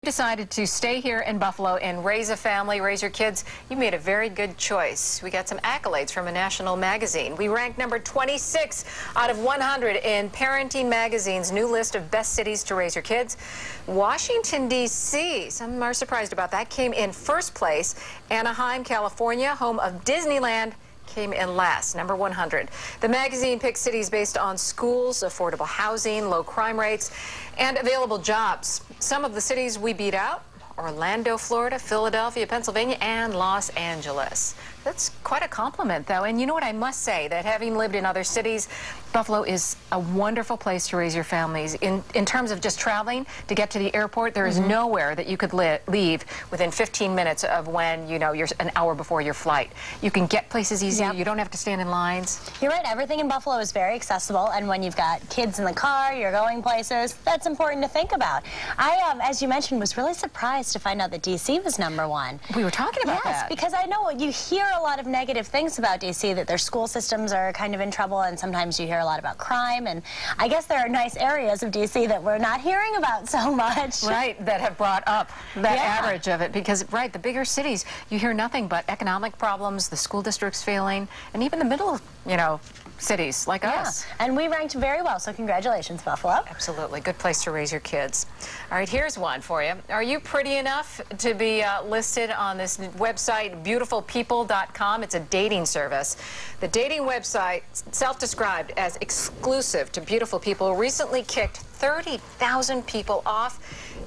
Decided to stay here in Buffalo and raise a family, raise your kids, you made a very good choice. We got some accolades from a national magazine. We ranked number 26 out of 100 in Parenting Magazine's new list of best cities to raise your kids. Washington, D.C., some are surprised about that, came in first place. Anaheim, California, home of Disneyland, came in last, number 100. The magazine picks cities based on schools, affordable housing, low crime rates, and available jobs. Some of the cities we beat out: Orlando, Florida, Philadelphia, Pennsylvania, and Los Angeles. That's quite a compliment, though. And you know what, I must say that having lived in other cities, Buffalo is a wonderful place to raise your families. In terms of just traveling to get to the airport, there is nowhere that you could leave within 15 minutes of when, you know, you're an hour before your flight. You can get places easy. You don't have to stand in lines. You're right. Everything in Buffalo is very accessible. And when you've got kids in the car, you're going places, that's important to think about. I, as you mentioned, was really surprised to find out that D.C. was #1. We were talking about that. Yes, because I know you hear a lot of negative things about D.C., that their school systems are kind of in trouble, and sometimes you hear a lot about crime, and I guess there are nice areas of D.C. that we're not hearing about so much. Right, that have brought up that average of it, because, right, the bigger cities, you hear nothing but economic problems, the school districts failing, and even the middle, you know, cities like us. And we ranked very well, so congratulations, Buffalo. Absolutely. Good place to raise your kids. All right, here's one for you. Are you pretty enough to be listed on this website, beautifulpeople.com? It's a dating service. The dating website, self-described as exclusive to Beautiful People, recently kicked 30,000 people off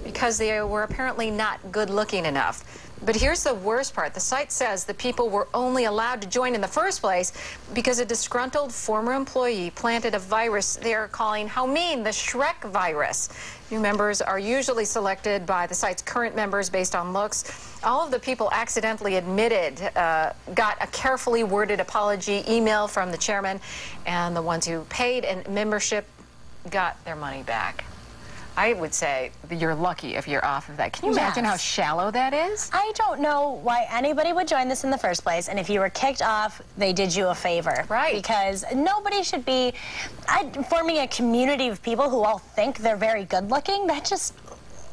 because they were apparently not good-looking enough. But here's the worst part. The site says the people were only allowed to join in the first place because a disgruntled former employee planted a virus they're calling How Mean, the Shrek virus. New members are usually selected by the site's current members based on looks. All of the people accidentally admitted got a carefully worded apology email from the chairman, and the ones who paid in membership got their money back. I would say that you're lucky if you're off of that. Can you imagine how shallow that is? I don't know why anybody would join this in the first place, and if you were kicked off, they did you a favor. Right. Because nobody should be forming a community of people who all think they're very good looking. That just,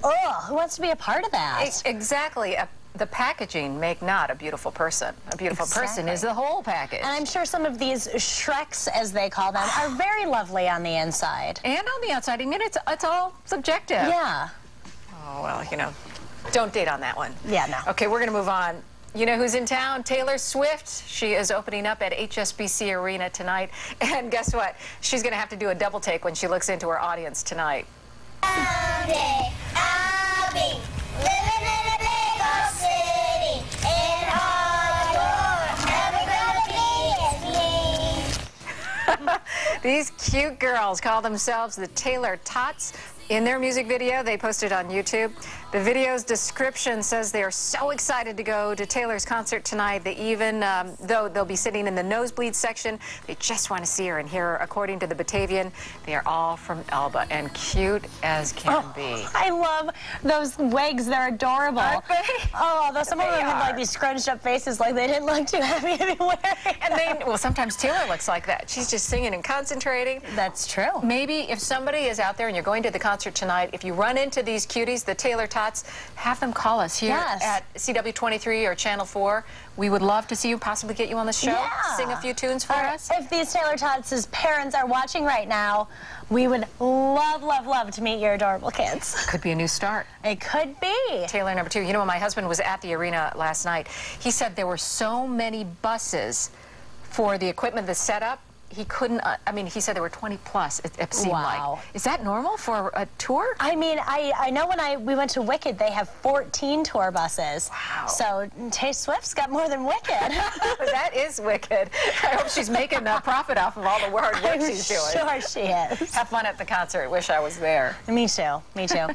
who wants to be a part of that? Exactly. The packaging make not a beautiful person. A beautiful person is the whole package. And I'm sure some of these Shreks, as they call them, are very lovely on the inside. And on the outside. I mean, it's all subjective. Yeah. Oh, well, you know, don't date on that one. Yeah, no. Okay, we're going to move on. You know who's in town? Taylor Swift. She is opening up at HSBC Arena tonight. And guess what? She's going to have to do a double take when she looks into her audience tonight. Someday I'll be living in a big old city, and all you're ever gonna be is me. These cute girls call themselves the Taylor Tots. In their music video they posted on YouTube, the video's description says they are so excited to go to Taylor's concert tonight. They even, though they'll be sitting in the nosebleed section, they just want to see her and hear her. According to the Batavian, they are all from Elba and cute as can be. I love those wigs. They're adorable. Aren't they? Oh, though some of them have like these scrunched up faces, like they didn't look too happy to be wearing. And well, sometimes Taylor looks like that. She's just singing and concentrating. That's true. Maybe if somebody is out there and you're going to the concert tonight, if you run into these cuties, the Taylor Tots, have them call us here at CW23 or Channel 4. We would love to see you, possibly get you on the show, sing a few tunes for us. If these Taylor Tots' parents are watching right now, we would love, love, love to meet your adorable kids. Could be a new start. It could be. Taylor #2. You know, when my husband was at the arena last night, he said there were so many buses for the equipment, the setup. He couldn't, I mean, he said there were 20 plus, it seemed like. Is that normal for a tour? I mean, I know when we went to Wicked, they have 14 tour buses. Wow. So Taylor Swift's got more than Wicked. That is Wicked. I hope she's making a profit off of all the hard work she's doing. I'm sure she is. Have fun at the concert. Wish I was there. Me too. Me too.